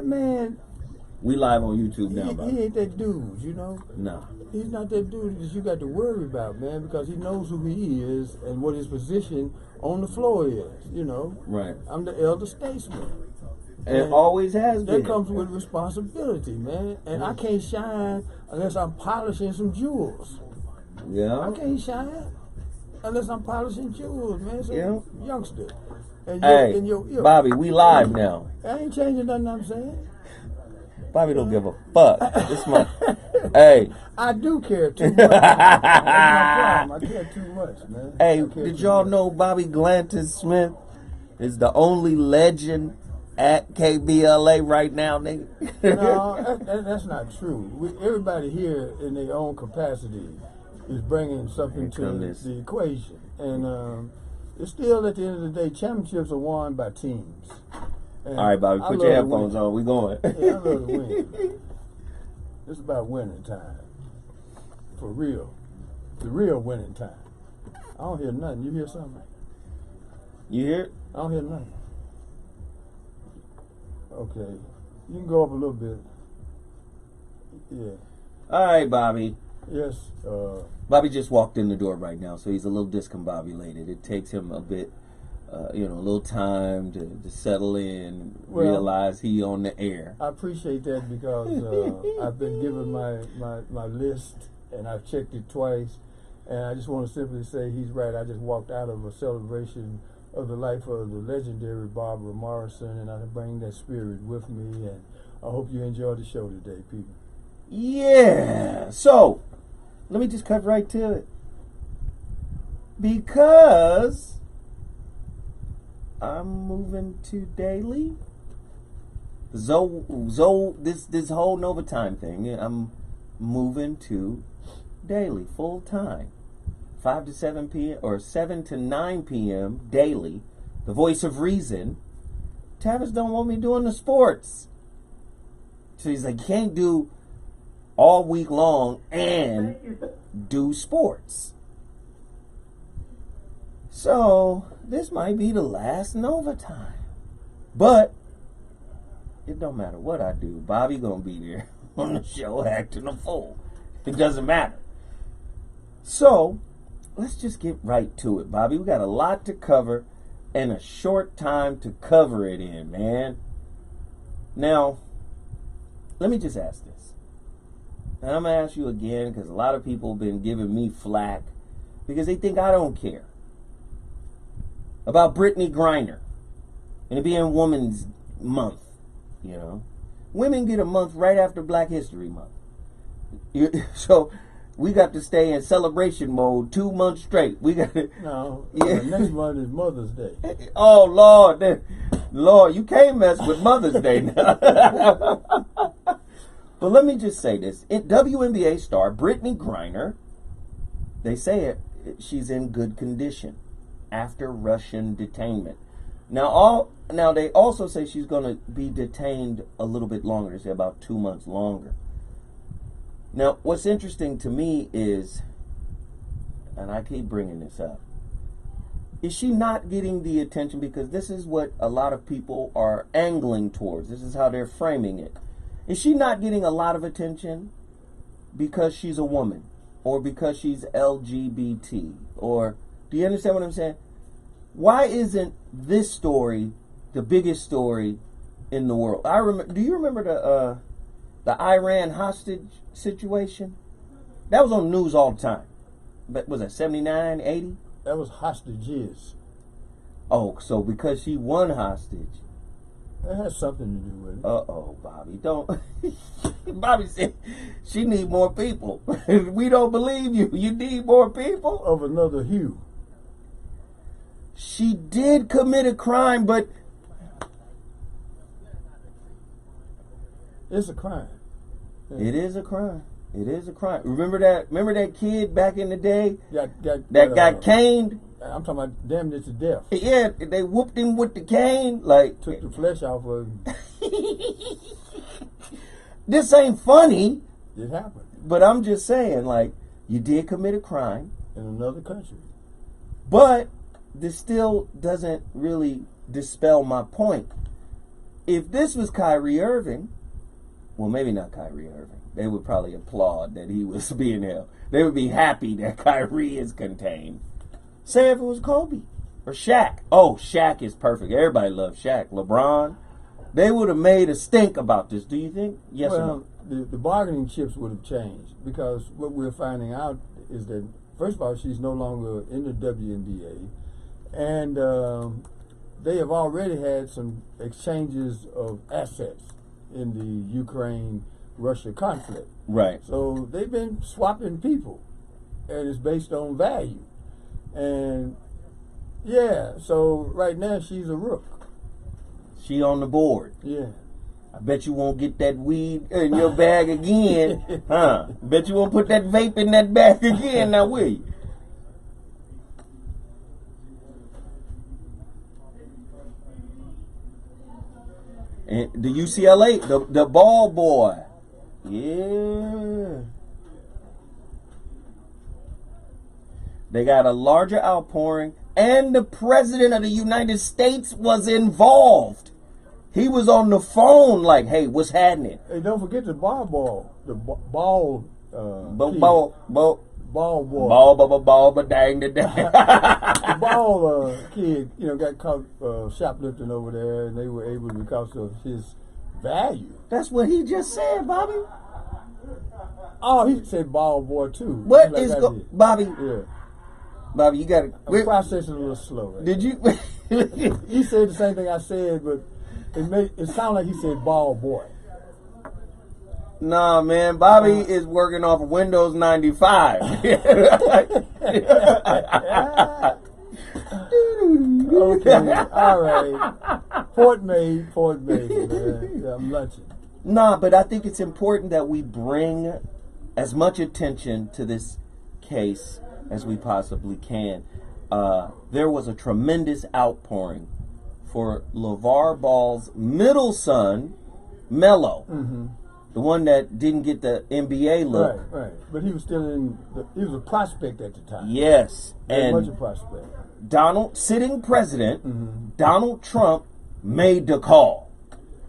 man. We live on YouTube now, bro. He ain't that dude, you know? Nah. He's not that dude that you got to worry about, man, because he knows who he is and what his position on the floor is, you know? Right. I'm the elder statesman. And always has been. That comes with responsibility, man. And I can't shine unless I'm polishing some jewels. Yeah. I can't shine unless I'm polishing jewels, man. So, Yeah. youngster. And Hey, Bobby, we live now. I ain't changing nothing I'm saying. Bobby don't give a fuck. This my hey. I do care too much. That's my problem. I care too much, man. Hey, did y'all know Bobby Glantis Smith is the only legend at KBLA right now, nigga? No, that's not true. Everybody here in their own capacity is bringing something to the equation. And it's still, at the end of the day, championships are won by teams. And all right, Bobby, put your headphones on. We going. Yeah, I love to win. It's about winning time. For real. The real winning time. I don't hear nothing. You hear something? You hear it? I don't hear nothing. Okay. You can go up a little bit. Yeah. All right, Bobby. Yes. Bobby just walked in the door right now, so he's a little discombobulated. It takes him a bit, a little time to settle in, realize he on the air. I appreciate that because I've been given my list, and I've checked it twice, and I just want to simply say he's right. I just walked out of a celebration of the life of the legendary Barbara Morrison, and I bring that spirit with me, and I hope you enjoy the show today, people. Yeah. So, let me just cut right to it. Because I'm moving to daily. This whole NOVATIME thing, I'm moving to daily, full time. 5 to 7 p.m. or 7 to 9 p.m. daily. The voice of reason. Tavis don't want me doing the sports. So he's like, can't do all week long and do sports. So this might be the last NOVATIME. But it don't matter what I do. Bobby gonna be there on the show acting a fool. It doesn't matter. So let's just get right to it, Bobby. We got a lot to cover and a short time to cover it in, man. Now, let me just ask this. And I'm going to ask you again because a lot of people have been giving me flack because they think I don't care about Brittany Griner and it being Women's Month, you know. Women get a month right after Black History Month. So we got to stay in celebration mode 2 months straight. We got to. No, next month is Mother's Day. Oh, Lord, you can't mess with Mother's Day now. But let me just say this. WNBA star Brittany Griner, they say she's in good condition after Russian detainment. Now they also say she's going to be detained a little bit longer. They say about 2 months longer. Now, what's interesting to me is, and I keep bringing this up, is she not getting the attention? Because this is what a lot of people are angling towards. This is how they're framing it. Is she not getting a lot of attention because she's a woman or because she's LGBT? Or do you understand what I'm saying? Why isn't this story the biggest story in the world? Do you remember the Iran hostage situation? That was on the news all the time. But was that 79, 80? That was hostages. Oh, so because she won hostage. That has something to do with it. Uh-oh, Bobby. Don't. Bobby said she need more people. We don't believe you. You need more people? Of another hue. She did commit a crime, but it's a crime. Yeah. It is a crime. It is a crime. Remember that kid back in the day that got caned? I'm talking about damned it to death. Yeah, they whooped him with the cane. Like, took the flesh off of him. This ain't funny. It happened. But I'm just saying, like, you did commit a crime. In another country. But this still doesn't really dispel my point. if this was Kyrie Irving, well, maybe not Kyrie Irving. They would probably applaud that he was being held. They would be happy that Kyrie is contained. Say if it was Kobe or Shaq. Oh, Shaq is perfect. Everybody loves Shaq. LeBron. They would have made a stink about this. Do you think? Yes or no? The bargaining chips would have changed because what we're finding out is that, first of all, she's no longer in the WNBA. And they have already had some exchanges of assets in the Ukraine-Russia conflict. Right. So they've been swapping people, and it's based on value. And, yeah, so right now she's a rook. She on the board. Yeah. I bet you won't get that weed in your bag again. Huh? Bet you won't put that vape in that bag again, now will you? And the UCLA, the ball boy. Yeah. They got a larger outpouring, and the President of the United States was involved. He was on the phone like, hey, what's happening? Hey, don't forget the ball boy. Ball dang the dang. The ball kid, got caught shoplifting over there, and they were able, because of his value. That's what he just said, Bobby. Oh, he said ball boy too. What is Bobby? Yeah. Bobby, you got to. I'm processing a little slow. Right? Did you? He said the same thing I said, but it sounded like he said ball boy. Nah, man, Bobby is working off of Windows 95. Okay, all right. Point made, man. Yeah, I'm lunching. Nah, but I think it's important that we bring as much attention to this case as we possibly can. There was a tremendous outpouring for LeVar Ball's middle son, Melo. Mm-hmm. The one that didn't get the NBA look. Right. But he was still he was a prospect at the time. Yes. Very much a prospect. Sitting president, Donald Trump made the call.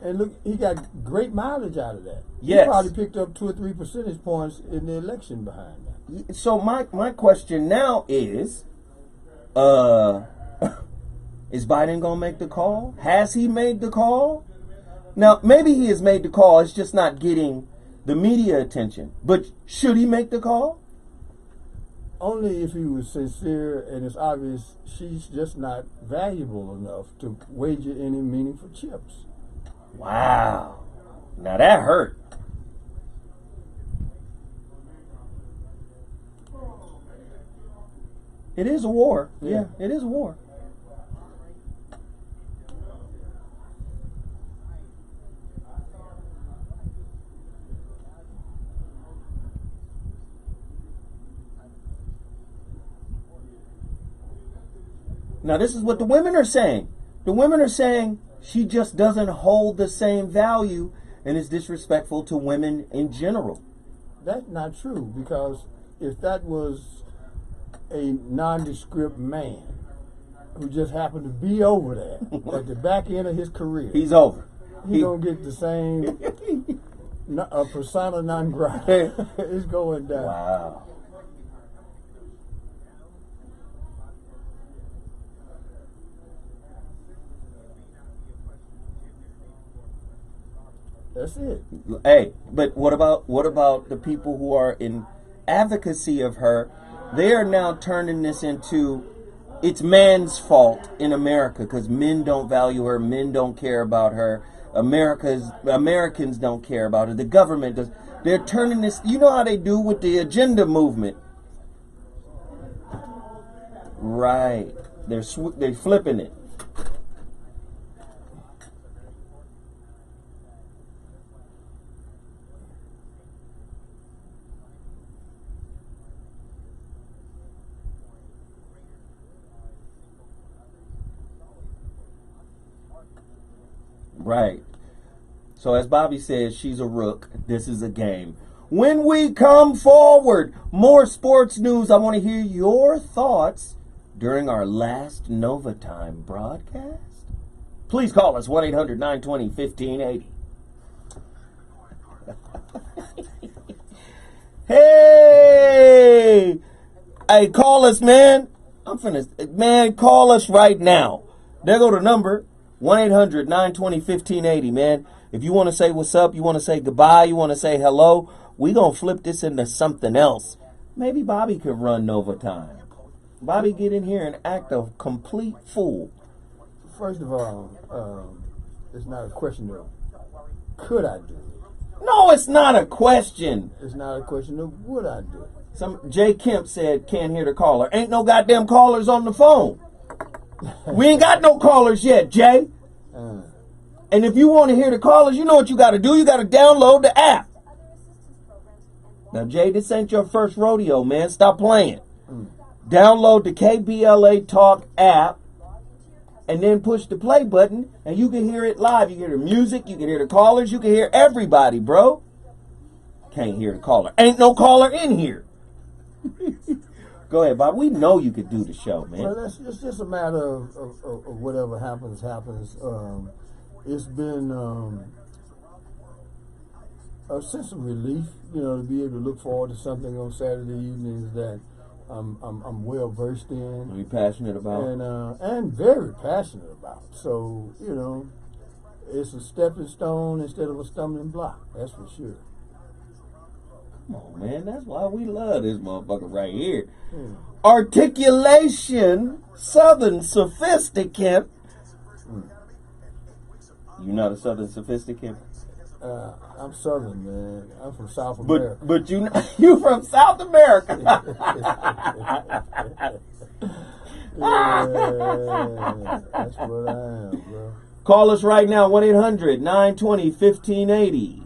And look, he got great mileage out of that. Yes. He probably picked up 2 or 3 percentage points in the election behind that. So my question now is Biden going to make the call? Has he made the call? Now, maybe he has made the call. It's just not getting the media attention. But should he make the call? Only if he was sincere, and it's obvious she's just not valuable enough to wager any meaningful chips. Wow. Now that hurt. It is a war. Yeah, it is a war. Now, this is what the women are saying. The women are saying she just doesn't hold the same value and is disrespectful to women in general. That's not true, because if that was a nondescript man who just happened to be over there at the back end of his career, he's over. He's going to get the same persona non grata. It's going down. Wow. That's it. Hey, but what about the people who are in advocacy of her? They are now turning this into it's man's fault in America because men don't value her, men don't care about her, Americans don't care about her, the government does. They're turning this. You know how they do with the agenda movement, right? They're flipping it. Right. So as Bobby says, she's a rook. This is a game. When we come forward, more sports news. I want to hear your thoughts during our last NOVATIME broadcast. please call us 1-800-920-1580. Hey, call us, man. Man, call us right now. There go the number, 1-800-920-1580, man. If you want to say what's up, you want to say goodbye, you want to say hello, we going to flip this into something else. Maybe Bobby could run NOVATIME. Bobby, get in here and act a complete fool. First of all, it's not a question of could I do it. No, it's not a question. It's not a question of would I do it. Jay Kemp said, can't hear the caller. Ain't no goddamn callers on the phone. We ain't got no callers yet, Jay. And if you want to hear the callers, you know what you got to do. You got to download the app. Now, Jay, this ain't your first rodeo, man. Stop playing. Download the KBLA Talk app and then push the play button and you can hear it live. You can hear the music, you can hear the callers, you can hear everybody, bro. Can't hear the caller. Ain't no caller in here. Go ahead, Bob. We know you could do the show, man. Well, it's just a matter of whatever happens. It's been a sense of relief, to be able to look forward to something on Saturday evenings that I'm well versed in. Are you passionate about? And very passionate about. So, it's a stepping stone instead of a stumbling block. That's for sure. Come on, man. That's why we love this motherfucker right here. Articulation, Southern sophisticate. You not a Southern sophisticate? I'm Southern, man. I'm from South America. But you from South America. Yeah, that's what I am, bro. Call us right now, 1-800-920-1580.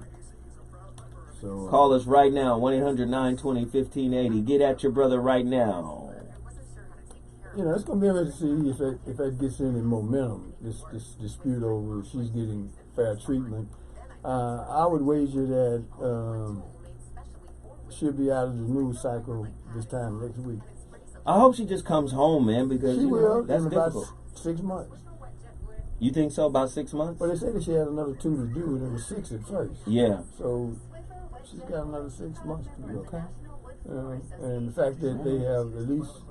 Call us right now, 1-800-920-1580. Get at your brother right now. It's going to be interesting to see if that gets any momentum, this dispute over she's getting fair treatment. I would wager that she'll be out of the news cycle this time next week. I hope she just comes home, man, because she will. That's in difficult. About 6 months. You think so? About 6 months? Well, they said that she had another 2 to do, and it was 6 at first. Yeah. So she's got another 6 months to go. Okay. And the fact that they have at least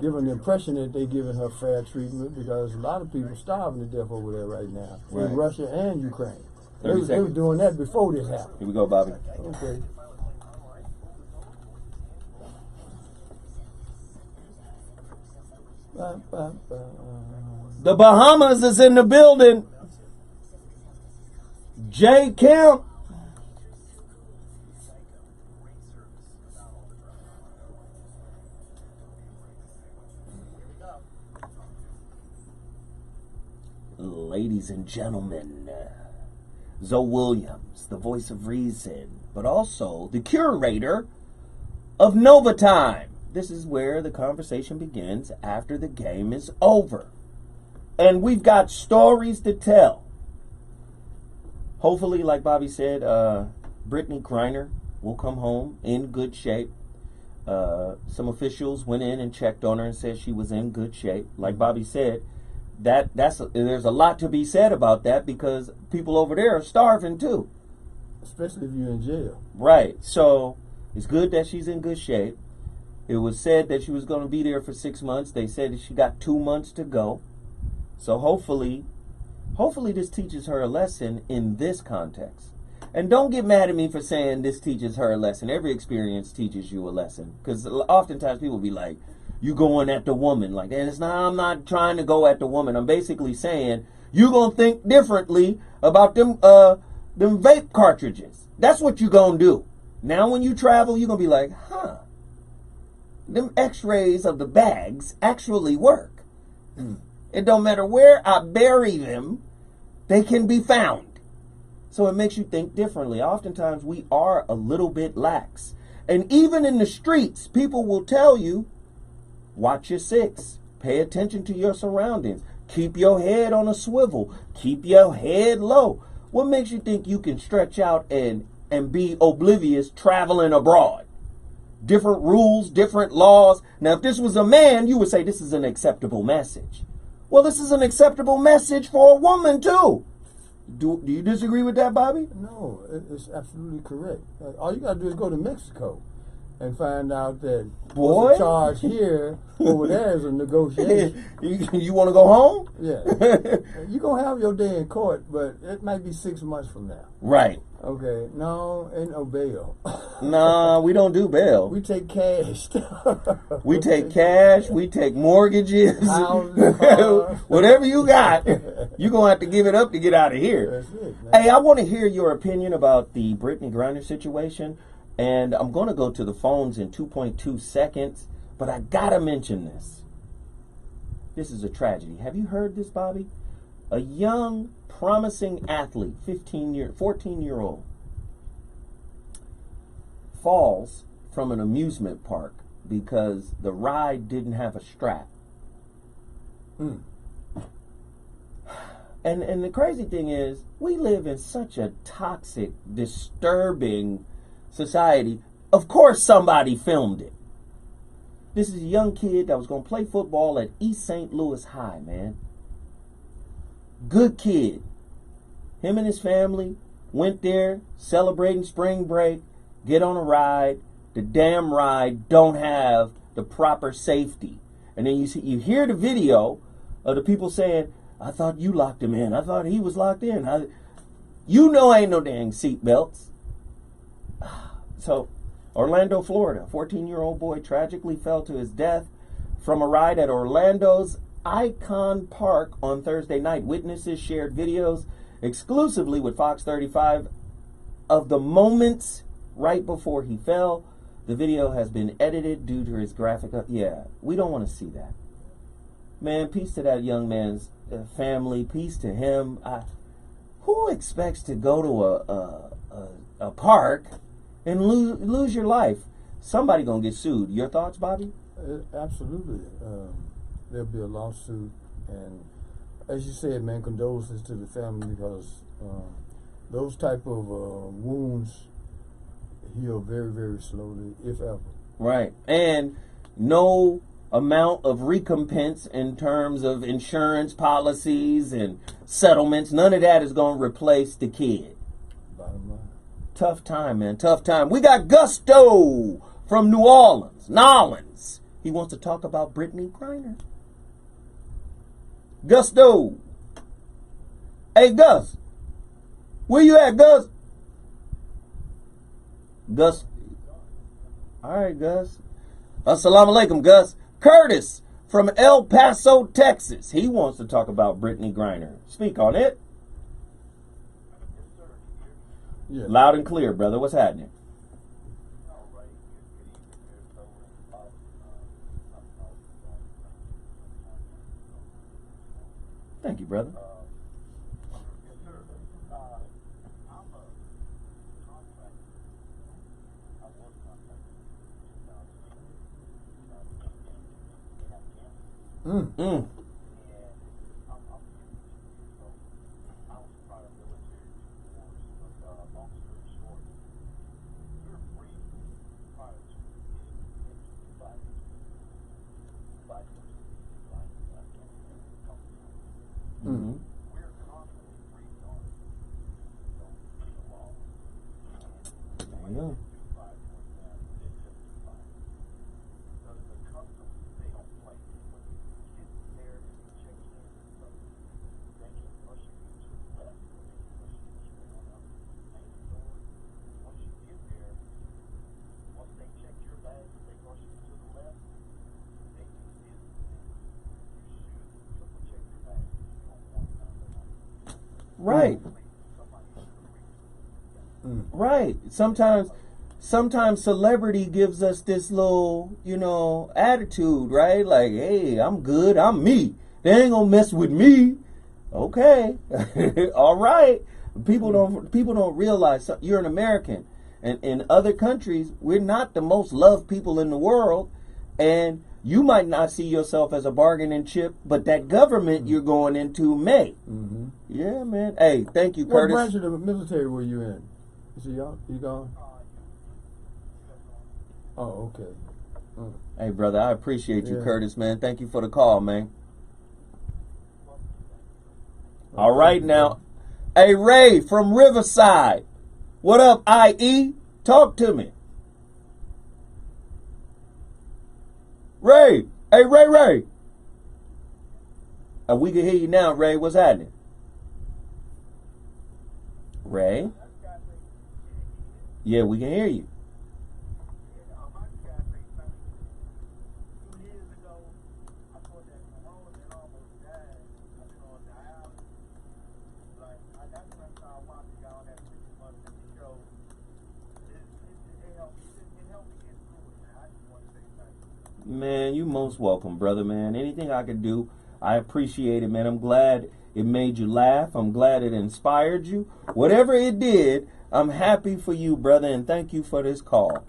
given the impression that they're giving her fair treatment, because a lot of people starving to death over there right now in Russia and Ukraine. They were doing that before this happened. Here we go, Bobby. Okay. The Bahamas is in the building. Jay Kemp. Ladies and gentlemen, Zoe Williams, the voice of reason, but also the curator of NOVATIME. This is where the conversation begins after the game is over. And we've got stories to tell. Hopefully, like Bobby said, Brittany Griner will come home in good shape. Some officials went in and checked on her and said she was in good shape. Like Bobby said, there's a lot to be said about that, because people over there are starving too. Especially if you're in jail. Right. So it's good that she's in good shape. It was said that she was going to be there for 6 months. They said that she got 2 months to go. So hopefully this teaches her a lesson in this context. And don't get mad at me for saying this teaches her a lesson. Every experience teaches you a lesson. Because oftentimes people be like, you going at the woman. Like, and I'm not trying to go at the woman. I'm basically saying you're going to think differently about them vape cartridges. That's what you're going to do. Now when you travel, you're going to be like, them x-rays of the bags actually work. It don't matter where I bury them, they can be found. So it makes you think differently. Oftentimes we are a little bit lax. And even in the streets, people will tell you, watch your six. Pay attention to your surroundings. Keep your head on a swivel. Keep your head low. What makes you think you can stretch out and be oblivious traveling abroad? Different rules, different laws. Now, if this was a man, you would say this is an acceptable message. Well, this is an acceptable message for a woman, too. Do you disagree with that, Bobby? No, it's absolutely correct. All you got to do is go to Mexico and find out that what's the charge here, over there is a negotiation. You want to go home? Yeah. You're going to have your day in court, but it might be 6 months from now. Right. Okay. No, ain't no bail. Nah, we don't do bail. We take cash. We take cash. We take mortgages. Houses, cars. Whatever you got, you're going to have to give it up to get out of here. That's it, man. Hey, I want to hear your opinion about the Brittany Griner situation. And I'm going to go to the phones in 2.2 seconds. But I got to mention this. This is a tragedy. Have you heard this, Bobby? A young, promising athlete, 14-year-old, falls from an amusement park because the ride didn't have a strap. And the crazy thing is, we live in such a toxic, disturbing society. Of course somebody filmed it. This is a young kid that was going to play football at East St. Louis High, man. Good kid. Him and his family went there celebrating spring break, get on a ride. The damn ride don't have the proper safety. And then you hear the video of the people saying, I thought you locked him in. I thought he was locked in. You know ain't no dang seatbelts. So, Orlando, Florida, 14-year-old boy tragically fell to his death from a ride at Orlando's Icon Park on Thursday night. Witnesses shared videos exclusively with Fox 35 of the moments right before he fell. The video has been edited due to his graphic. Yeah, we don't want to see that. Man, peace to that young man's family. Peace to him. Who expects to go to a park and lose your life? Somebody gonna get sued. Your thoughts, Bobby? Absolutely. There'll be a lawsuit, and as you said, man, condolences to the family, because those type of wounds heal very, very slowly, if ever. Right. And no amount of recompense in terms of insurance policies and settlements, none of that is going to replace the kid. Bottom line. Tough time, man. Tough time. We got Gusto from New Orleans. Nolans. He wants to talk about Brittany Griner. Gusto. Hey, Gus. Where you at, Gus? Gus. All right, Gus. Assalamu alaikum, Gus. Curtis from El Paso, Texas. He wants to talk about Brittany Griner. Speak on it. Yeah. Loud and clear, brother. What's happening? Thank you, brother. Mm. Mm-hmm. Yeah. Right. Right. Sometimes celebrity gives us this little, attitude, right? Like, hey, I'm good, I'm me. They ain't gonna mess with me. Okay. All right. People don't realize you're an American. And in other countries, we're not the most loved people in the world, and you might not see yourself as a bargaining chip, but that government you're going into may. Mm-hmm. Yeah, man. Hey, thank you, Curtis. What branch of the military were you in? Is he on? You gone? Oh, okay. Hey, brother, I appreciate you, Curtis, man. Thank you for the call, man. All right now. Hey, Ray from Riverside. What up, IE? Talk to me. Ray. Hey, Ray. We can hear you now, Ray. What's happening? Ray? Yeah, we can hear you. Man, you most welcome, brother, man. Anything I could do, I appreciate it, man. I'm glad it made you laugh. I'm glad it inspired you. Whatever it did, I'm happy for you, brother, and thank you for this call.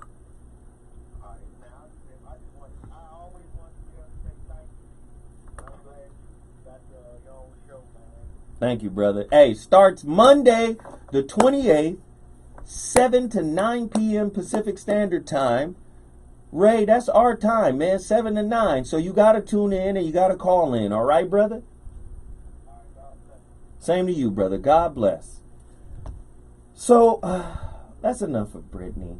Thank you, brother. Hey, starts Monday, the 28th, 7 to 9 p.m. Pacific Standard Time. Ray, that's our time, man, 7 to 9. So you got to tune in and you got to call in. All right, brother? Same to you, brother. God bless. So that's enough of Brittany.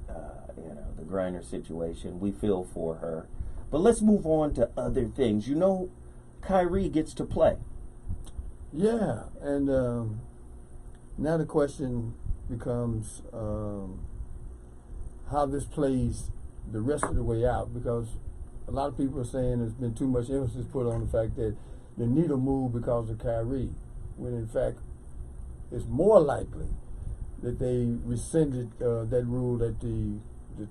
The Griner situation. We feel for her. But let's move on to other things. You know, Kyrie gets to play. Yeah, and now the question becomes how this plays the rest of the way out, because a lot of people are saying there's been too much emphasis put on the fact that the needle moved because of Kyrie, when in fact it's more likely that they rescinded that rule at the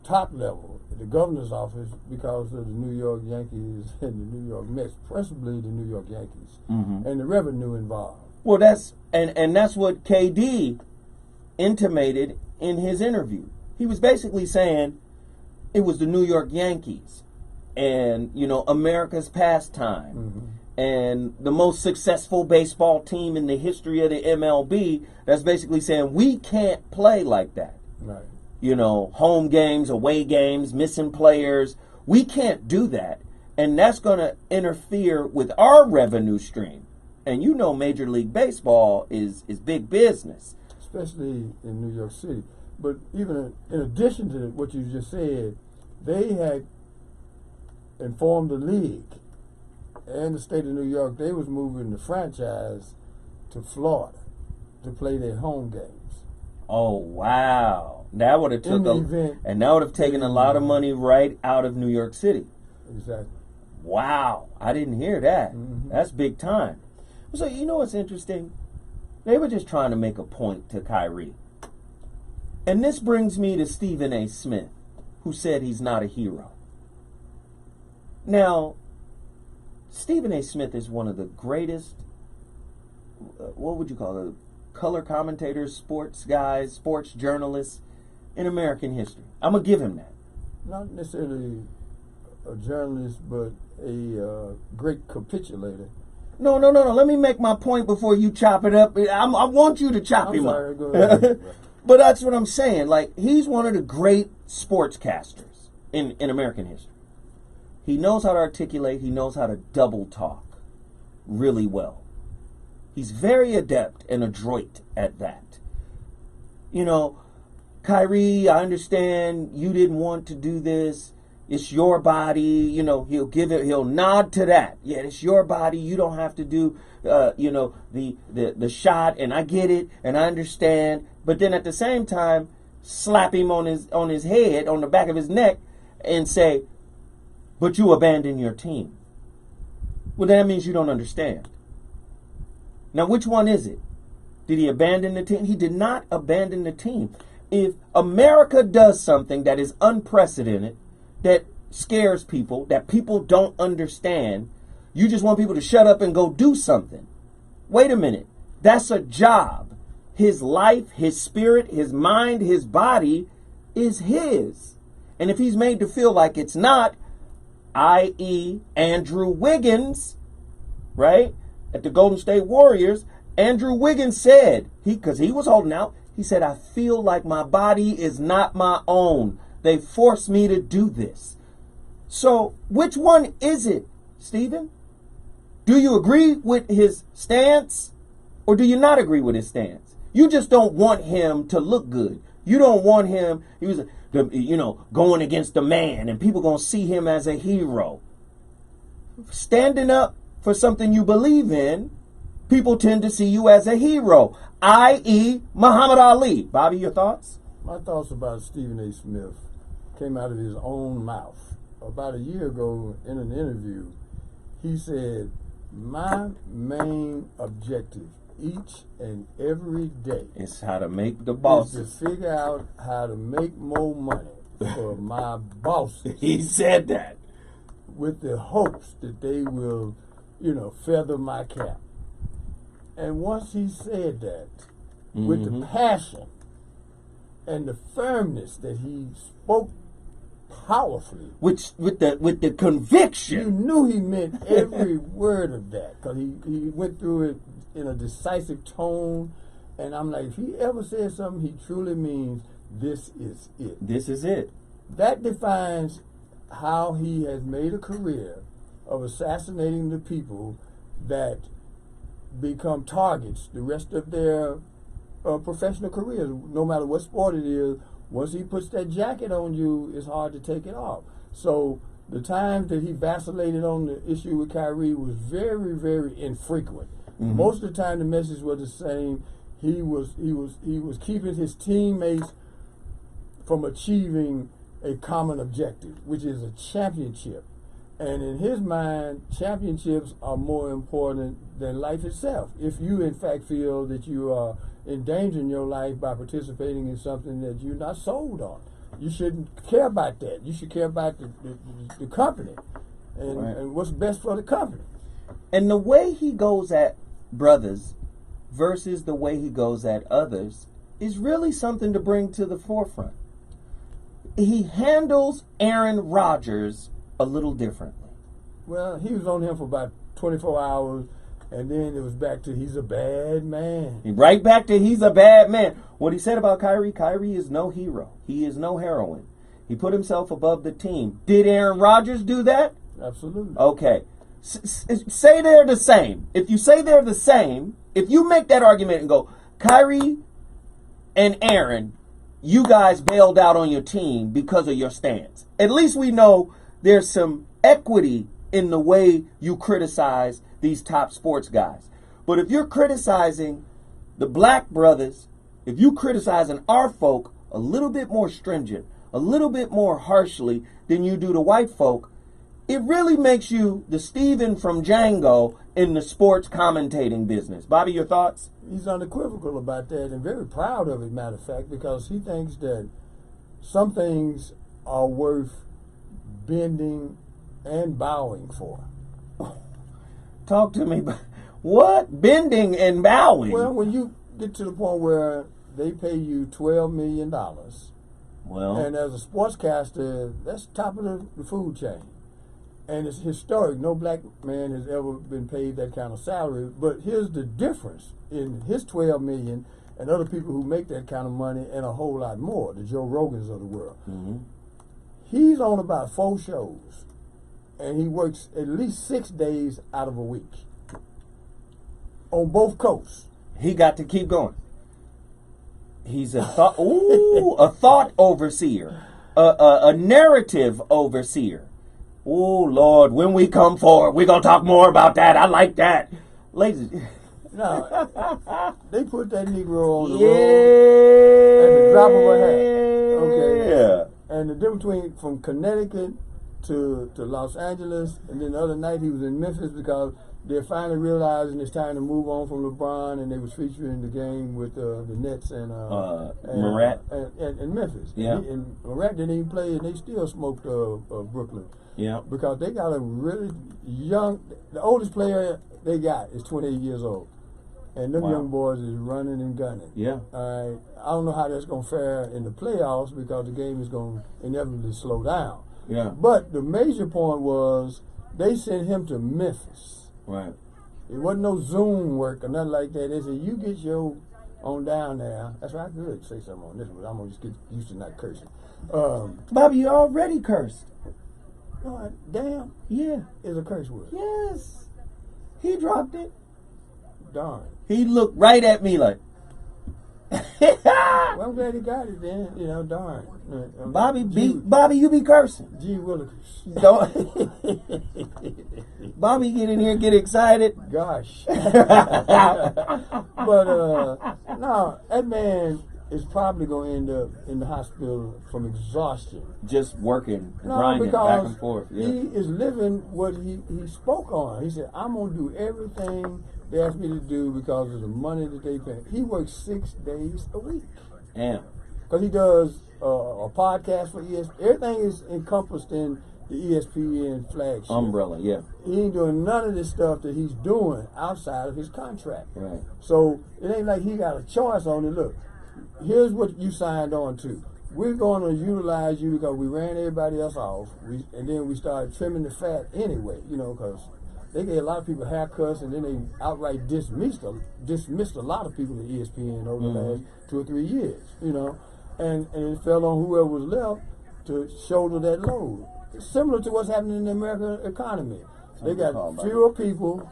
top level, the governor's office, because of the New York Yankees and the New York Mets, principally the New York Yankees, and the revenue involved. Well, that's what KD intimated in his interview. He was basically saying it was the New York Yankees and, America's pastime and the most successful baseball team in the history of the MLB. That's basically saying we can't play like that. Right. Home games, away games, missing players. We can't do that. And that's going to interfere with our revenue stream. And Major League Baseball is big business. Especially in New York City. But even in addition to what you just said, they had informed the league and the state of New York they was moving the franchise to Florida to play their home games. Oh, wow. That would have taken a lot of money right out of New York City. Exactly. Wow. I didn't hear that. That's big time. So, what's interesting? They were just trying to make a point to Kyrie. And this brings me to Stephen A. Smith, who said he's not a hero. Now, Stephen A. Smith is one of the greatest, what would you call it, color commentators, sports guys, sports journalists in American history. I'm going to give him that. Not necessarily a journalist, but a great capitulator. No. Let me make my point before you chop it up. I want you to chop him up. Go ahead. But that's what I'm saying. Like, he's one of the great sportscasters in American history. He knows how to articulate. He knows how to double talk really well. He's very adept and adroit at that. Kyrie, I understand you didn't want to do this. It's your body. He'll nod to that. Yeah, it's your body. You don't have to do, the shot. And I get it, and I understand. But then at the same time, slap him on his head, on the back of his neck, and say, "But you abandon your team." Well, that means you don't understand. Now, which one is it? Did he abandon the team? He did not abandon the team. If America does something that is unprecedented, that scares people, that people don't understand, you just want people to shut up and go do something. Wait a minute. That's a job. His life, his spirit, his mind, his body is his. And if he's made to feel like it's not, i.e. Andrew Wiggins, right, at the Golden State Warriors, Andrew Wiggins said, because he was holding out, he said, "I feel like my body is not my own. They forced me to do this." So which one is it, Stephen? Do you agree with his stance or do you not agree with his stance? You just don't want him to look good. You don't want him, he was, going against the man and people going to see him as a hero. Standing up for something you believe in, people tend to see you as a hero, i.e. Muhammad Ali. Bobby, your thoughts? My thoughts about Stephen A. Smith came out of his own mouth. About a year ago in an interview, he said, my main objective each and every day is how to make the bosses. Is to figure out how to make more money for my bosses. He said that. With the hopes that they will, feather my cap. And once he said that, with the passion and the firmness that he spoke powerfully, with the conviction, you knew he meant every word of that, because he went through it in a decisive tone. And I'm like, if he ever says something, he truly means this is it. This is it. That defines how he has made a career of assassinating the people that become targets the rest of their professional careers, no matter what sport it is. Once he puts that jacket on you, it's hard to take it off. So the times that he vacillated on the issue with Kyrie was very, very infrequent. Mm-hmm. Most of the time the message was the same. He was keeping his teammates from achieving a common objective, which is a championship. And in his mind, championships are more important than life itself. If you, in fact, feel that you are endangering your life by participating in something that you're not sold on, you shouldn't care about that. You should care about the company and what's best for the company. And the way he goes at brothers versus the way he goes at others is really something to bring to the forefront. He handles Aaron Rodgers a little differently. Well, he was on him for about 24 hours, and then it was back to he's a bad man. Right back to he's a bad man. What he said about Kyrie is no hero. He is no heroine. He put himself above the team. Did Aaron Rodgers do that? Absolutely. Okay. Say they're the same. If you say they're the same, if you make that argument and go, Kyrie and Aaron, you guys bailed out on your team because of your stance. At least we know there's some equity in the way you criticize these top sports guys. But if you're criticizing the black brothers, if you're criticizing our folk a little bit more stringent, a little bit more harshly than you do the white folk, it really makes you the Steven from Django in the sports commentating business. Bobby, your thoughts? He's unequivocal about that and very proud of it, matter of fact, because he thinks that some things are worth bending and bowing for. Talk to me. What? Bending and bowing? Well, when you get to the point where they pay you $12 million, and as a sportscaster, that's top of the food chain. And it's historic. No black man has ever been paid that kind of salary. But here's the difference in his $12 million and other people who make that kind of money and a whole lot more, the Joe Rogans of the world. Mm-hmm. He's on about 4 shows, and he works at least 6 days out of a week on both coasts. He got to keep going. He's a thought overseer, a narrative overseer. Oh, Lord, when we come forward, we're going to talk more about that. I like that. Ladies. No, they put that Negro on the road at the drop of a hat. Okay. Yeah. And the difference from Connecticut to Los Angeles, and then the other night he was in Memphis because they're finally realizing it's time to move on from LeBron, and they was featuring the game with the Nets and Murat and Memphis. Yeah. And Murat didn't even play, and they still smoked Brooklyn. Yeah. Because they got a really young, the oldest player they got is 28 years old. And them young boys is running and gunning. Yeah. I don't know how that's going to fare in the playoffs because the game is going to inevitably slow down. Yeah. But the major point was they sent him to Memphis. Right. It wasn't no Zoom work or nothing like that. They said, you get your on down there. That's why I could say something on this, but I'm going to just get used to not cursing. Bobby, you already cursed. Damn. Yeah. Is a curse word. Yes. He dropped it. Darn. He looked right at me like. Well, I'm glad he got it then. You know, darn. Bobby, you be cursing. Gee Willikers. Don't. Bobby, get in here, get excited. Gosh. But no, that man is probably going to end up in the hospital from exhaustion. Just working, grinding back and forth. Yeah. He is living what he spoke on. He said, I'm going to do everything they asked me to do because of the money that they pay. He works 6 days a week. Damn. Because he does a podcast for ESPN. Everything is encompassed in the ESPN flagship. Umbrella, yeah. He ain't doing none of this stuff that he's doing outside of his contract. Right. So it ain't like he got a choice on it. Look, here's what you signed on to. We're going to utilize you because we ran everybody else off. And then we started trimming the fat anyway, you know, because they gave a lot of people haircuts, and then they outright dismissed a lot of people at ESPN over the last 2 or 3 years, you know. And it fell on whoever was left to shoulder that load. It's similar to what's happening in the American economy. They got fewer people.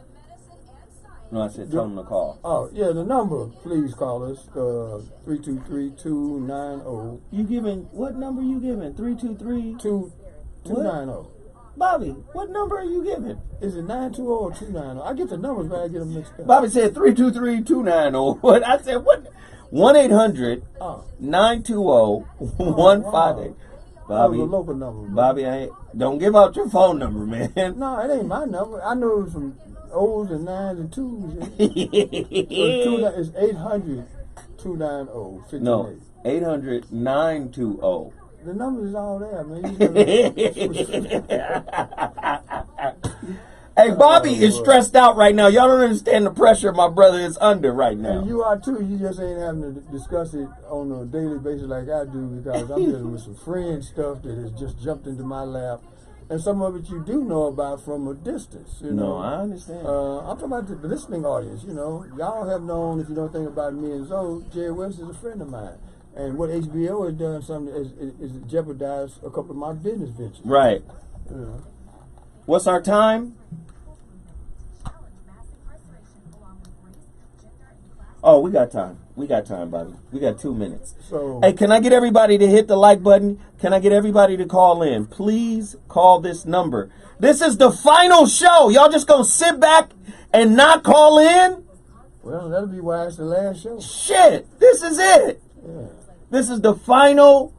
No, I said tell them to call. Oh, yeah, the number, please call us, 323-290. You giving, what number you giving? 323-290. Bobby, what number are you giving? Is it 920 or 290? I get the numbers, but I get them mixed up. Bobby said 323-290. What? I said, what? 1-800-920-158. Bobby, that was a local number. Bobby, don't give out your phone number, man. No, it ain't my number. I know it was some O's and 9s and 2s. So it's 800-290-58. No, 800-920. The number is all there, man. Hey, Bobby is stressed out right now. Y'all don't understand the pressure my brother is under right now. And you are too. You just ain't having to discuss it on a daily basis like I do, because I'm dealing with some friend stuff that has just jumped into my lap. And some of it you do know about from a distance. You know? I understand. I'm talking about the listening audience, you know. Y'all have known, if you don't think about me and Zoe, Jerry West is a friend of mine. And what HBO has done something is jeopardized a couple of my business ventures. Right. You know. What's our time? Oh, we got time. We got time, Bobby. We got 2 minutes. So, hey, can I get everybody to hit the like button? Can I get everybody to call in? Please call this number. This is the final show. Y'all just gonna sit back and not call in? Well, that'll be why it's the last show. Shit, this is it. Yeah. This is the final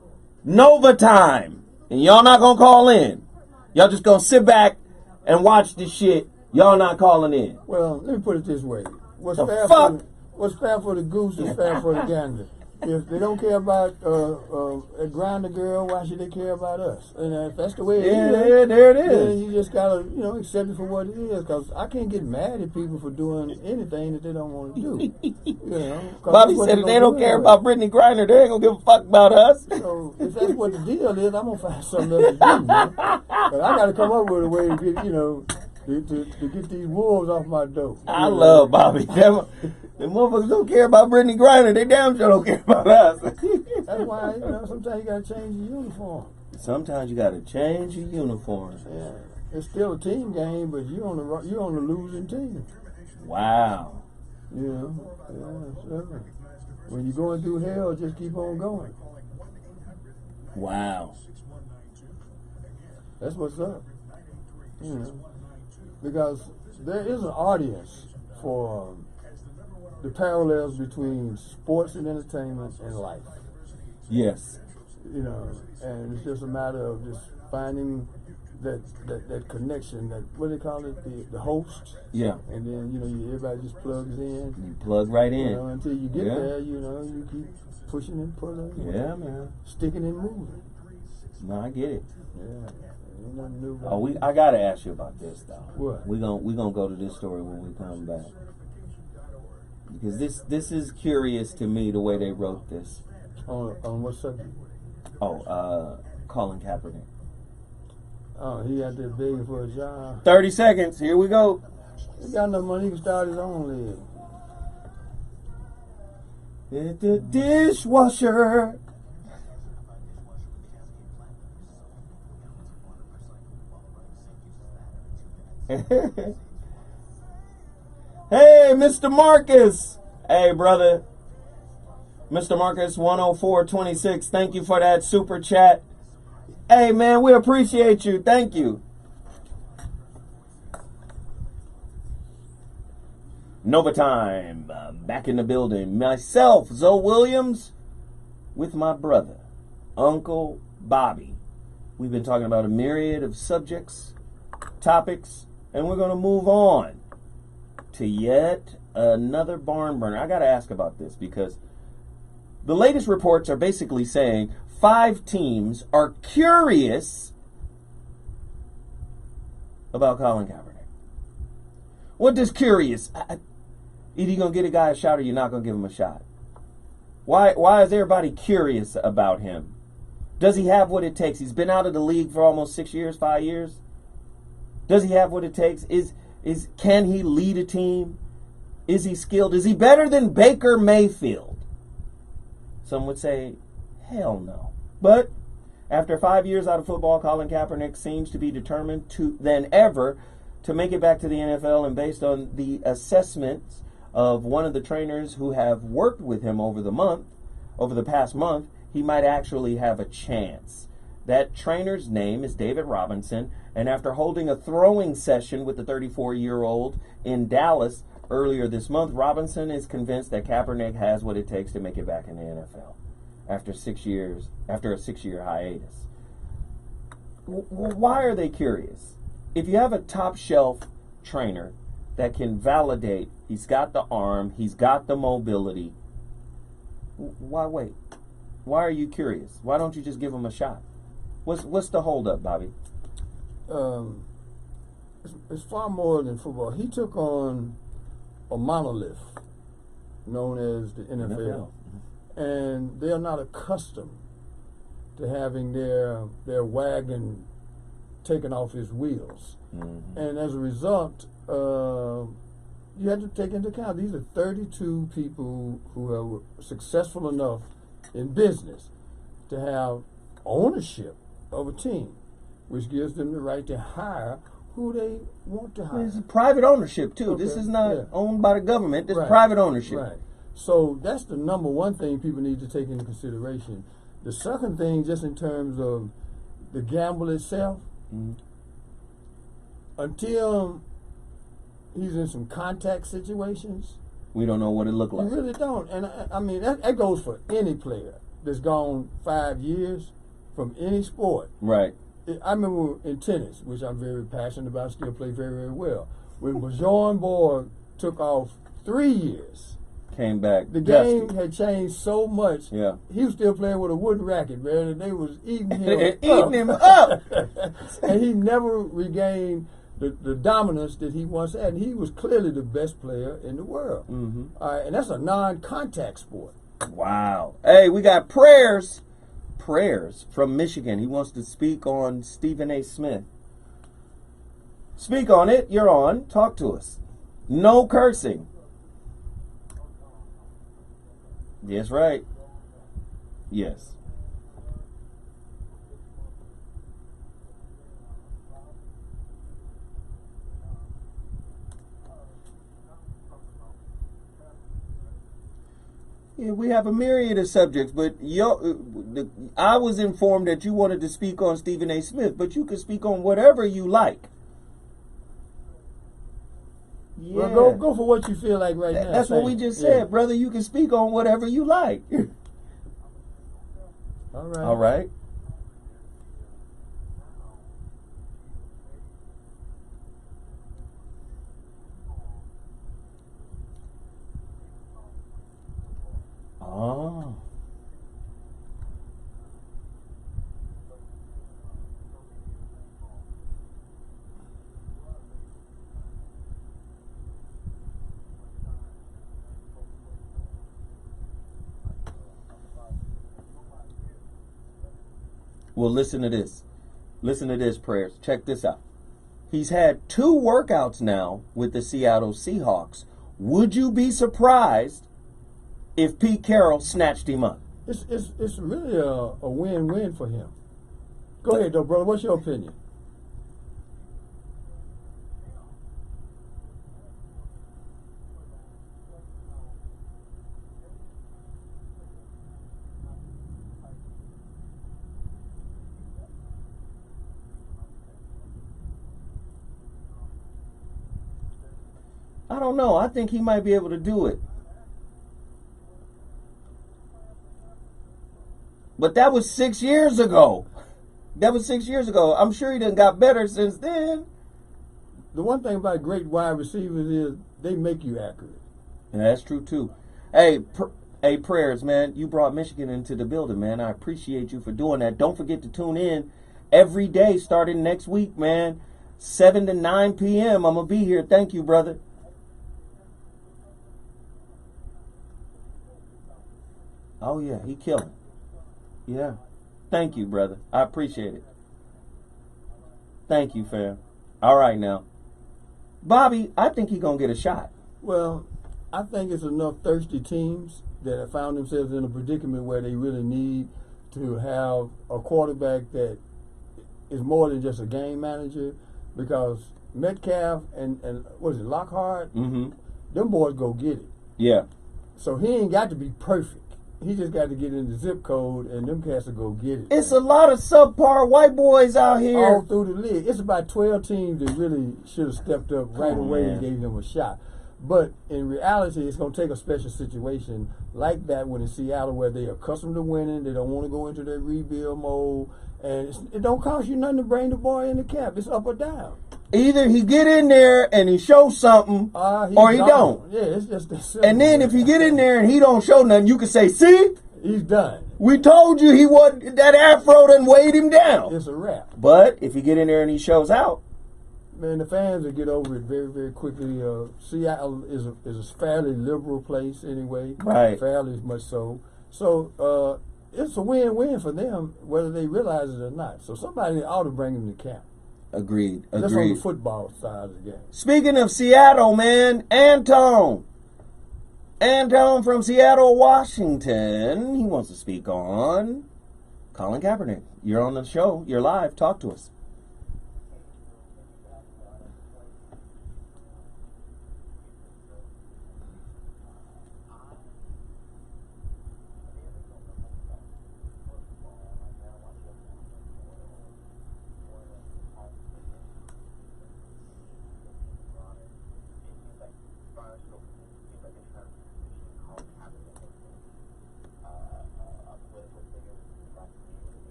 NOVATIME. And y'all not gonna call in. Y'all just gonna sit back and watch this shit. Y'all not calling in. Well, let me put it this way. What's fair for the goose is fair for the gander. If they don't care about a grinder girl, why should they care about us? And if that's the way it is, there it is. Then you just gotta, accept it for what it is. Because I can't get mad at people for doing anything that they don't want to do. Bobby said if they don't care about Brittany Griner, they ain't gonna give a fuck about us. So if that's what the deal is, I'm gonna find something else to do, man. But I gotta come up with a way to get, to get these wolves off my door. I love Bobby. The motherfuckers don't care about Brittany Griner. They damn sure don't care about us. That's why, sometimes you gotta change your uniform. Sometimes you gotta change your uniform. Yeah, it's still a team game, but you're on the losing team. Wow. Yeah, sure. When you're going through hell, just keep on going. Wow. That's what's up. Because there is an audience for the parallels between sports and entertainment and life. Yes. And it's just a matter of just finding that connection, that, what do they call it, the host. Yeah. And then, everybody just plugs in. You plug right in. Until you get there, you keep pushing and pulling. Yeah, man. Sticking and moving. No, I get it. Yeah. Ain't nothing new. I gotta ask you about this though. What? We gonna go to this story when we come back. Because this is curious to me, the way they wrote this. On what subject? Colin Kaepernick. Oh, he out there begging for a job. 30 seconds. Here we go. He got enough money, he can start his own league. It's the dishwasher. Hey, Mr. Marcus. Hey, brother. Mr. Marcus 10426. Thank you for that super chat. Hey, man, we appreciate you. Thank you. NOVATIME, back in the building. Myself, Zoe Williams, with my brother, Uncle Bobby. We've been talking about a myriad of subjects, topics, and we're going to move on to yet another barn burner. I got to ask about this because the latest reports are basically saying 5 teams are curious about Colin Kaepernick. What does curious? Either you're going to get a guy a shot or you're not going to give him a shot. Why is everybody curious about him? Does he have what it takes? He's been out of the league for almost 6 years, 5 years. Does he have what it takes? Can he lead a team? Is he skilled? Is he better than Baker Mayfield? Some would say, hell no. But after 5 years out of football, Colin Kaepernick seems to be determined than ever to make it back to the NFL, and based on the assessments of one of the trainers who have worked with him over the past month, he might actually have a chance. That trainer's name is David Robinson, and after holding a throwing session with the 34-year-old in Dallas earlier this month, Robinson is convinced that Kaepernick has what it takes to make it back in the NFL after a 6-year hiatus. Why are they curious? If you have a top shelf trainer that can validate, he's got the arm, he's got the mobility, why wait? Why are you curious? Why don't you just give him a shot? What's the holdup, Bobby? It's far more than football. He took on a monolith known as the NFL. And they're not accustomed to having their wagon taken off his wheels. Mm-hmm. And as a result, you have to take into account these are 32 people who are successful enough in business to have ownership of a team, which gives them the right to hire who they want to hire. It's a private ownership, too. Okay. This is not owned by the government. This is private ownership. Right. So that's the number one thing people need to take into consideration. The second thing, just in terms of the gamble itself, until he's in some contact situations, we don't know what it looked like. We really don't. And I mean, that goes for any player that's gone 5 years from any sport. Right. I remember in tennis, which I'm very passionate about, still play very, very well. When Bjorn Borg took off 3 years, came back. The game had changed so much. Yeah. He was still playing with a wooden racket, man, and they was eating him eating him up. And he never regained the dominance that he once had. And he was clearly the best player in the world. Mm-hmm. And that's a non-contact sport. Wow. Hey, we got prayers from Michigan. He wants to speak on Stephen A. Smith. Speak on it. You're on. Talk to us. No cursing. Yes, right. Yes. Yeah, we have a myriad of subjects, but I was informed that you wanted to speak on Stephen A. Smith, but you can speak on whatever you like. Yeah. Well, go for what you feel like right now. That's what we just said, brother. You can speak on whatever you like. All right. All right. Oh. Well, listen to this. Listen to this, prayers. Check this out. He's had 2 workouts now with the Seattle Seahawks. Would you be surprised if Pete Carroll snatched him up? It's really a win-win for him. Go ahead, though, brother. What's your opinion? I don't know. I think he might be able to do it. But that was 6 years ago. I'm sure he done got better since then. The one thing about great wide receivers is they make you accurate. And that's true too. Hey, prayers, man. You brought Michigan into the building, man. I appreciate you for doing that. Don't forget to tune in every day starting next week, man. 7 to 9 p.m. I'm going to be here. Thank you, brother. Oh, yeah. He killing. Yeah. Thank you, brother. I appreciate it. Thank you, fam. All right, now. Bobby, I think he's going to get a shot. Well, I think it's enough thirsty teams that have found themselves in a predicament where they really need to have a quarterback that is more than just a game manager, because Metcalf and what is it, Lockhart? Mm-hmm. Them boys go get it. Yeah. So he ain't got to be perfect. He just got to get in the zip code, and them cats will go get it. It's a lot of subpar white boys out here. All through the league. It's about 12 teams that really should have stepped up right away and gave them a shot. But in reality, it's going to take a special situation like that when in Seattle, where they're accustomed to winning. They don't want to go into their rebuild mode. And it don't cost you nothing to bring the boy in the cap. It's up or down. Either he get in there and he shows something, or he don't. Yeah, it's just that simple. And then if he get in there and he don't show nothing, you can say, see? He's done. We told you he wasn't, that afro done weighed him down. It's a wrap. But if he get in there and he shows out, man, the fans will get over it very, very quickly. Seattle is a fairly liberal place anyway. Right. Fairly much so. So it's a win-win for them, whether they realize it or not. So somebody ought to bring him to camp. Agreed. That's on the football side of the game. Speaking of Seattle, man, Anton from Seattle, Washington. He wants to speak on Colin Kaepernick. You're on the show. You're live. Talk to us.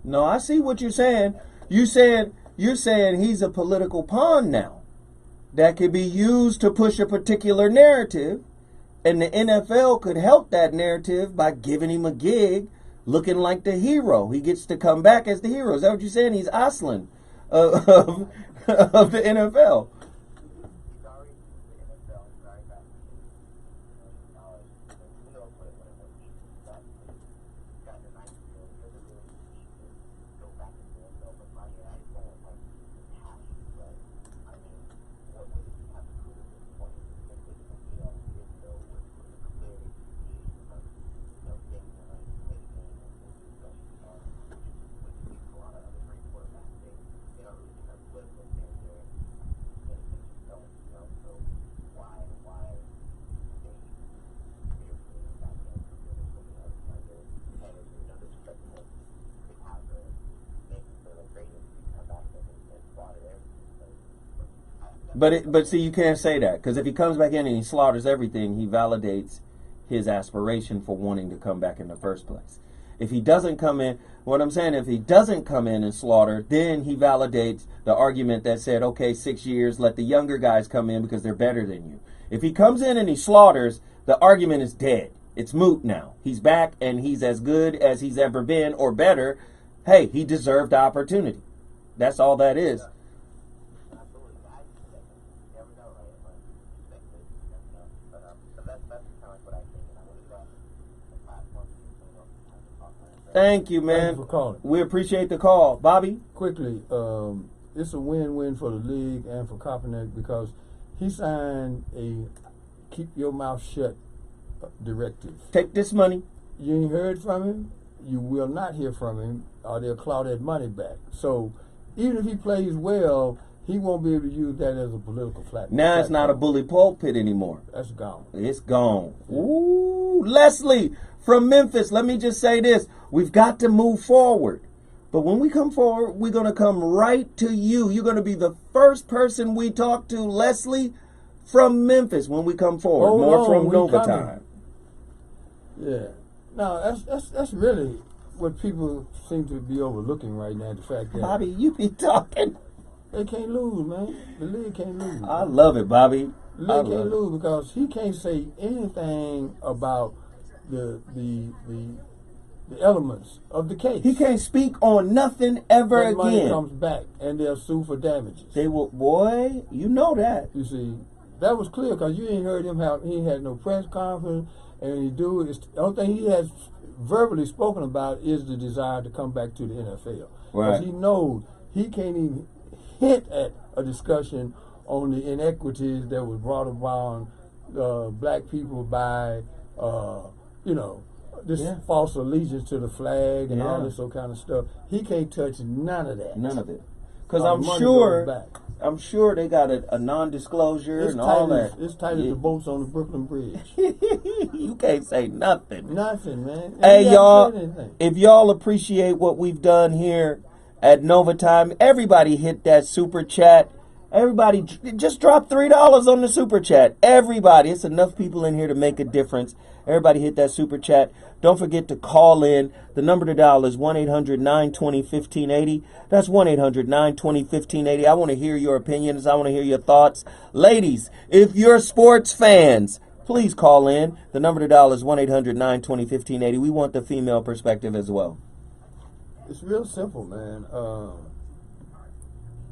No, I see what you're saying. You're saying he's a political pawn now that could be used to push a particular narrative, and the NFL could help that narrative by giving him a gig, looking like the hero. He gets to come back as the hero. Is that what you're saying? He's Aslan of the NFL. But see, you can't say that, because if he comes back in and he slaughters everything, he validates his aspiration for wanting to come back in the first place. If he doesn't come in, what I'm saying, if he doesn't come in and slaughter, then he validates the argument that said, okay, 6 years, let the younger guys come in because they're better than you. If he comes in and he slaughters, the argument is dead. It's moot now. He's back and he's as good as he's ever been or better. Hey, he deserved the opportunity. That's all that is. Thank you, man. Thank you for calling. We appreciate the call. Bobby? Quickly, it's a win-win for the league and for Kaepernick, because he signed a keep your mouth shut directive. Take this money. You ain't heard from him. You will not hear from him, or they'll claw that money back. So even if he plays well, he won't be able to use that as a political platform. Now it's not a bully pulpit anymore. That's gone. It's gone. Ooh, Leslie from Memphis, let me just say this. We've got to move forward. But when we come forward, we're going to come right to you. You're going to be the first person we talk to, Leslie from Memphis, when we come forward. Hold More on, from we NOVATIME. Yeah. No, that's really what people seem to be overlooking right now, the fact that Bobby, you be talking. they can't lose, man. The league can't lose. I love it, Bobby. The league can't lose because he can't say anything about the elements of the case. He can't speak on nothing ever that money again. comes back and they'll sue for damages. They will, boy, you know that. You see, that was clear because you ain't heard him he had no press conference, and the only thing he has verbally spoken about is the desire to come back to the NFL. Right. Because he knows he can't even hint at a discussion on the inequities that was brought upon black people by, this false allegiance to the flag and all this kind of stuff. He can't touch none of that. None of it. Because I'm sure they got a non-disclosure and all that. It's tight as the boats on the Brooklyn Bridge. You can't say nothing. Nothing, man. Hey, y'all, if y'all appreciate what we've done here at NOVATIME, everybody hit that super chat. Everybody, just drop $3 on the super chat. Everybody, it's enough people in here to make a difference. Everybody hit that super chat. Don't forget to call in. The number to dial is 1-800-920-1580. That's 1-800-920-1580. I want to hear your opinions. I want to hear your thoughts. Ladies, if you're sports fans, please call in. The number to dial is 1-800-920-1580. We want the female perspective as well. It's real simple, man.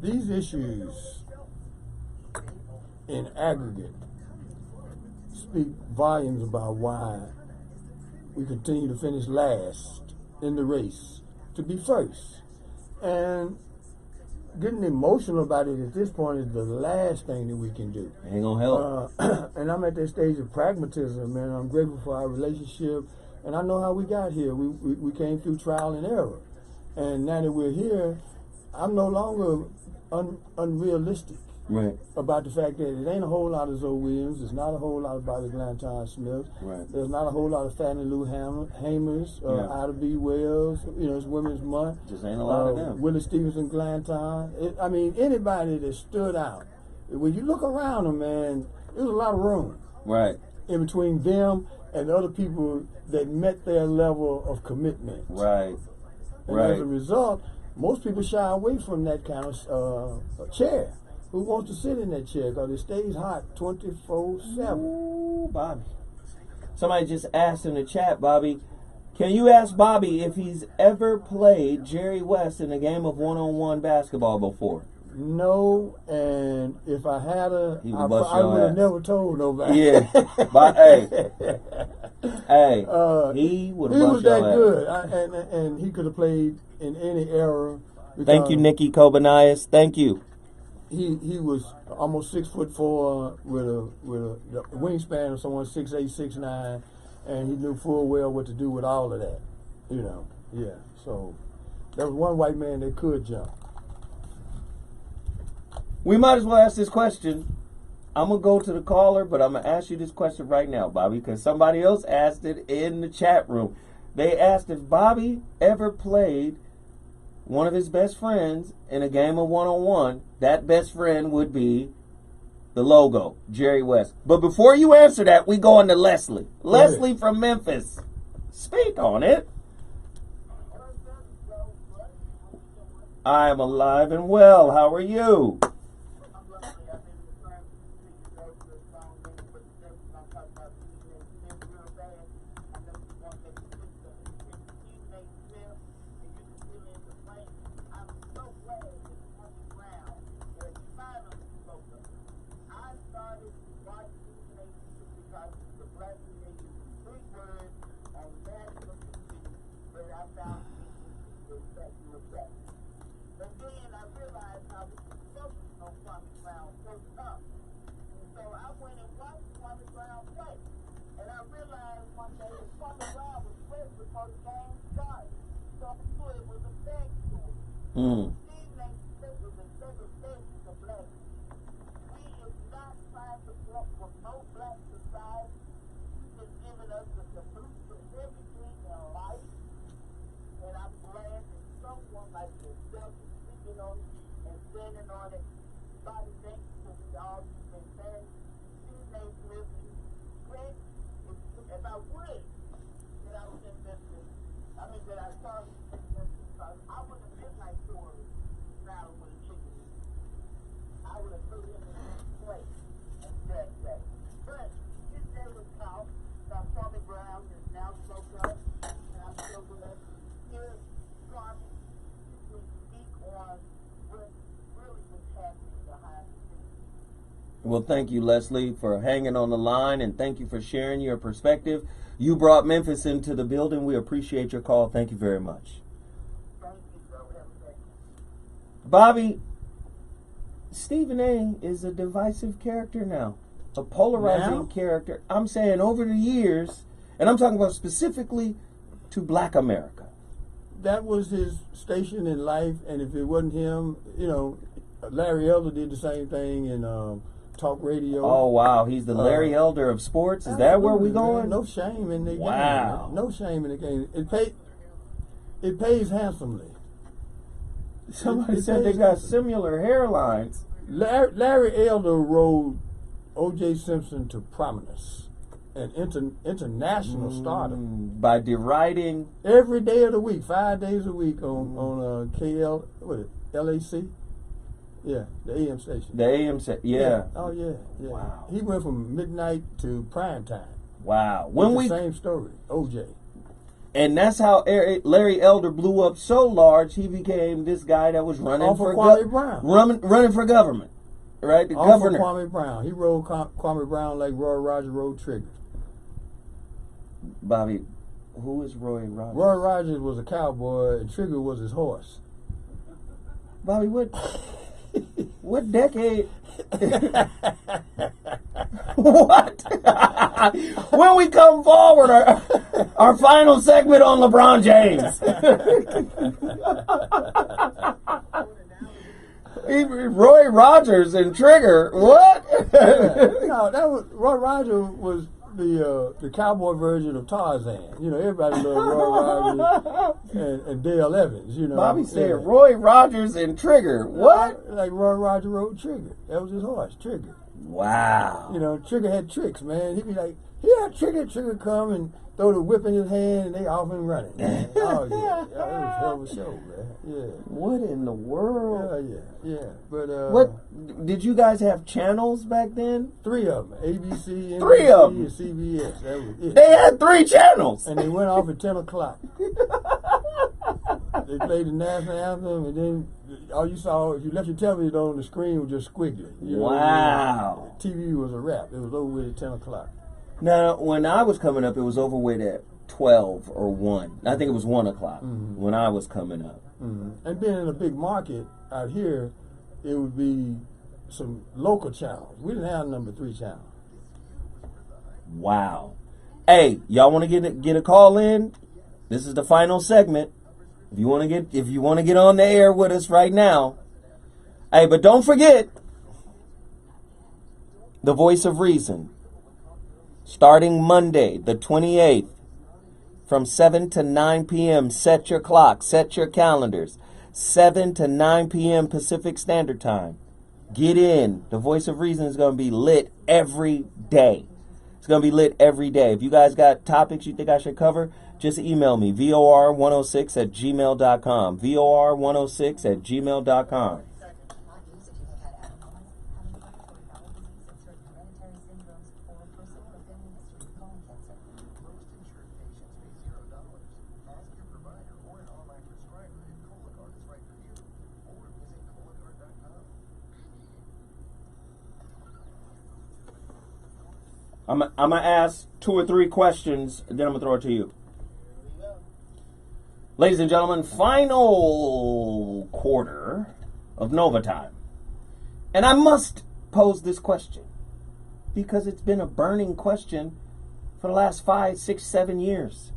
These issues in aggregate speak volumes about why we continue to finish last in the race to be first. And getting emotional about it at this point is the last thing that we can do. Ain't gonna help. And I'm at that stage of pragmatism, man. I'm grateful for our relationship, and I know how we got here. We came through trial and error. And now that we're here, I'm no longer unrealistic. Right. About the fact that it ain't a whole lot of Zoe Williams, there's not a whole lot of Bobby Glanton Smith, right. There's not a whole lot of Fannie Lou Hamers, Ida B. Wells, it's Women's Month. Just ain't a lot of them. Willie Stevenson Glanton. Anybody that stood out. When you look around them, man, there's a lot of room. Right. In between them and the other people that met their level of commitment. Right. And as a result, most people shy away from that kind of chair. Who wants to sit in that chair? Because it stays hot 24/7. Ooh, Bobby. Somebody just asked in the chat, Bobby, can you ask Bobby if he's ever played Jerry West in a game of one-on-one basketball before? No, and if I had I would have never told nobody. Yeah, but hey, he would have. He was that good, and he could have played in any era. Thank you, Nikki Kobanias. Thank you. He was almost 6'4" with a wingspan of someone 6'8", 6'9", and he knew full well what to do with all of that. So there was one white man that could jump. We might as well ask this question. I'm going to go to the caller, but I'm going to ask you this question right now, Bobby, because somebody else asked it in the chat room. They asked if Bobby ever played one of his best friends in a game of one-on-one. That best friend would be the logo, Jerry West. But before you answer that, we go on to Leslie. Leslie from Memphis. Speak on it. I am alive and well. How are you? I wish that I was in Memphis. I mean, that I started in Memphis because I would have been like Corey now with a chicken. I would have put him in his place that day. But his day was out. Kwame Brown is now spoke up, and I'm still going to hear Kwame speak on what really was happening behind the scenes. Well, thank you, Leslie, for hanging on the line, and thank you for sharing your perspective. You brought Memphis into the building. We appreciate your call. Thank you very much. Thank you, bro. Have a great day. Bobby, Stephen A. is a divisive character now, a polarizing character. I'm saying over the years, and I'm talking about specifically to Black America. That was his station in life, and if it wasn't him, Larry Elder did the same thing in talk radio. Oh, wow. He's the Larry Elder of sports. Is that where we're going? No shame in the game. Wow. No shame in the game. It pays handsomely. Somebody said they got similar hairlines. Larry Elder rode O.J. Simpson to prominence and international stardom by deriding every day of the week, 5 days a week on LAC. Yeah, the AM station. The AM station, yeah. Oh, yeah. Wow. He went from midnight to prime time. Wow. Same story, OJ. And that's how Larry Elder blew up so large, he became this guy that was running for Kwame Brown. Running for government, right? The governor. Kwame Brown. He rode Kwame Brown like Roy Rogers rode Trigger. Bobby, who is Roy Rogers? Roy Rogers was a cowboy, and Trigger was his horse. Bobby, what decade? What? When we come forward, our final segment on LeBron James. Roy Rogers and Trigger. What? No, that was Roy Rogers was the cowboy version of Tarzan. Everybody loved Roy Rogers and Dale Evans. Bobby said Roy Rogers and Trigger. What? Like Roy Rogers rode Trigger. That was his horse, Trigger. Wow. Trigger had tricks, man. He'd be like, "Here, Trigger come and throw the whip in his hand, and they off and running." Man. Oh yeah, it was a hell of a show, man. Yeah. What in the world? Yeah. But what did you guys have channels back then? 3 of them: ABC, NBC, and CBS. That was it. They had 3 channels, and they went off at 10 o'clock. They played the national anthem, and then all you saw, if you left your television on, the screen was just squiggly. Wow. TV was a wrap. It was over with at 10 o'clock. Now, when I was coming up, it was over with at 12 or 1. I think it was 1 o'clock when I was coming up. Mm-hmm. And being in a big market out here, it would be some local channels. We didn't have number 3 channel. Wow. Hey, y'all want to get a call in? This is the final segment. If you want to get on the air with us right now. Hey, but don't forget the Voice of Reason. Starting Monday, the 28th, from 7 to 9 p.m. Set your clock, set your calendars. 7 to 9 p.m. Pacific Standard Time. Get in. The Voice of Reason is going to be lit every day. It's going to be lit every day. If you guys got topics you think I should cover, just email me, vor106@gmail.com. vor106@gmail.com. I'm going to ask 2 or 3 questions, then I'm going to throw it to you. Ladies and gentlemen, final quarter of NOVATIME. And I must pose this question because it's been a burning question for the last 5, 6, 7 years.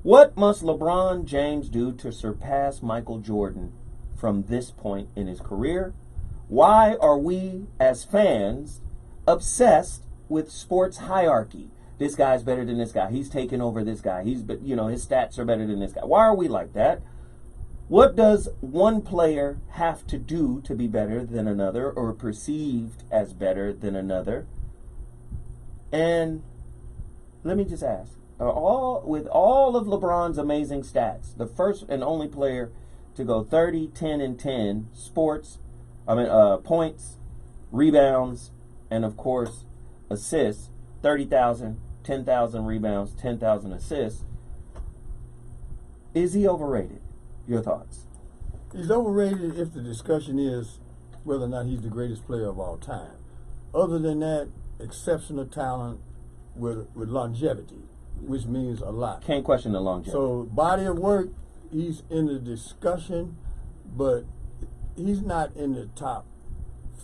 What must LeBron James do to surpass Michael Jordan from this point in his career? Why are we, as fans, obsessed with sports hierarchy? This guy's better than this guy. He's taking over this guy. His stats are better than this guy. Why are we like that? What does one player have to do to be better than another or perceived as better than another? And let me just ask. With all of LeBron's amazing stats, the first and only player to go 30, 10, and 10 points, rebounds, and of course assists, 30,000, 10,000 rebounds, 10,000 assists. Is he overrated? Your thoughts? He's overrated if the discussion is whether or not he's the greatest player of all time. Other than that, exceptional talent with longevity, which means a lot. Can't question the longevity. So body of work, he's in the discussion, but he's not in the top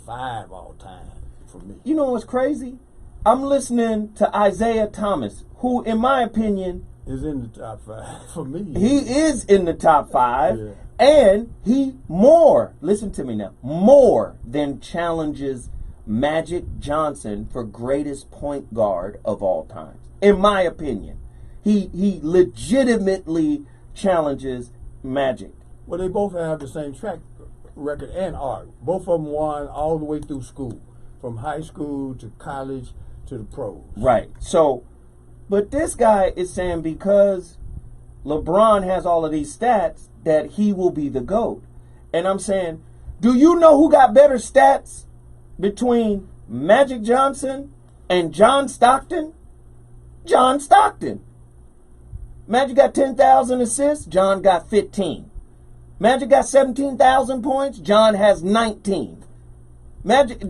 5 all time for me. You know what's crazy? I'm listening to Isaiah Thomas, who, in my opinion, is in the top 5 for me. He is in the top 5, yeah. And he listen to me now, more than challenges Magic Johnson for greatest point guard of all time. In my opinion, he legitimately challenges Magic. Well, they both have the same track record and art. Both of them won all the way through school, from high school to college to the pros. Right. So, but this guy is saying because LeBron has all of these stats that he will be the GOAT. And I'm saying, do you know who got better stats between Magic Johnson and John Stockton? John Stockton. Magic got 10,000 assists. John got 15. Magic got 17,000 points. John has 19.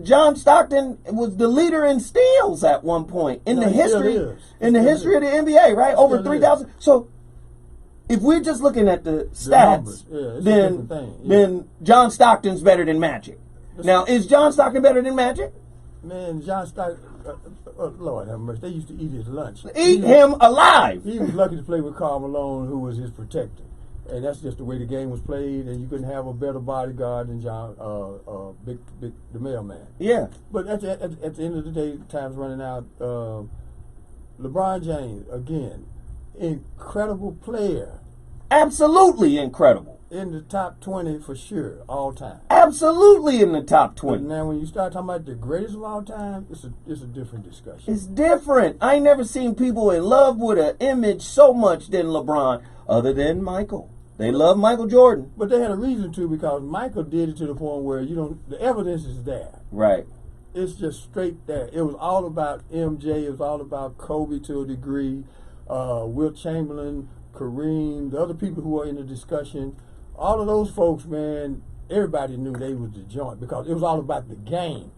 John Stockton was the leader in steals at one point in the history of the NBA, right? Over 3,000. So if we're just looking at the stats, then John Stockton's better than Magic. Now, is John Stockton better than Magic? Man, John Stockton, Lord have mercy, they used to eat his lunch. Eat him alive. He was lucky to play with Karl Malone, who was his protector. And that's just the way the game was played, and you couldn't have a better bodyguard than John, the mailman. Yeah. But at the end of the day, time's running out. LeBron James, again, incredible player. Absolutely incredible. In the top 20 for sure, all time. Absolutely in the top 20. But now when you start talking about the greatest of all time, it's a different discussion. It's different. I ain't never seen people in love with an image so much than LeBron, other than Michael. They love Michael Jordan. But they had a reason to, because Michael did it to the point where the evidence is there. Right. It's just straight there. It was all about MJ. It was all about Kobe to a degree. Wilt Chamberlain, Kareem, the other people who were in the discussion. All of those folks, man, everybody knew they was the joint because it was all about the game,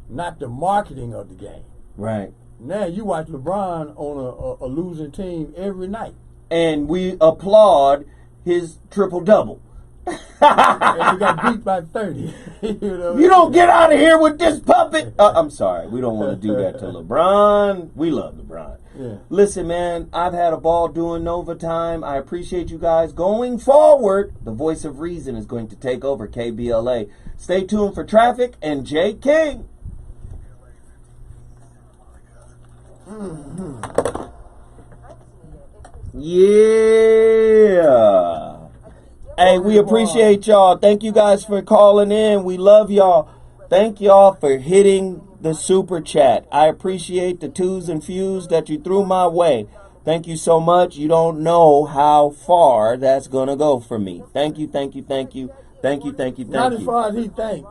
not the marketing of the game. Right. Now you watch LeBron on a losing team every night. And we applaud his triple-double. And he got beat by 30. You don't get out of here with this puppet. I'm sorry. We don't want to do that to LeBron. We love LeBron. Yeah. Listen, man, I've had a ball doing Nova Time. I appreciate you guys. Going forward, the voice of reason is going to take over KBLA. Stay tuned for traffic and Jay King. Mm-hmm. Yeah. Hey, we appreciate y'all. Thank you guys for calling in. We love y'all. Thank y'all for hitting the super chat. I appreciate the twos and fews that you threw my way. Thank you so much. You don't know how far that's going to go for me. Thank you, thank you, thank you. Thank you, thank you, thank you. Not as far as he thinks.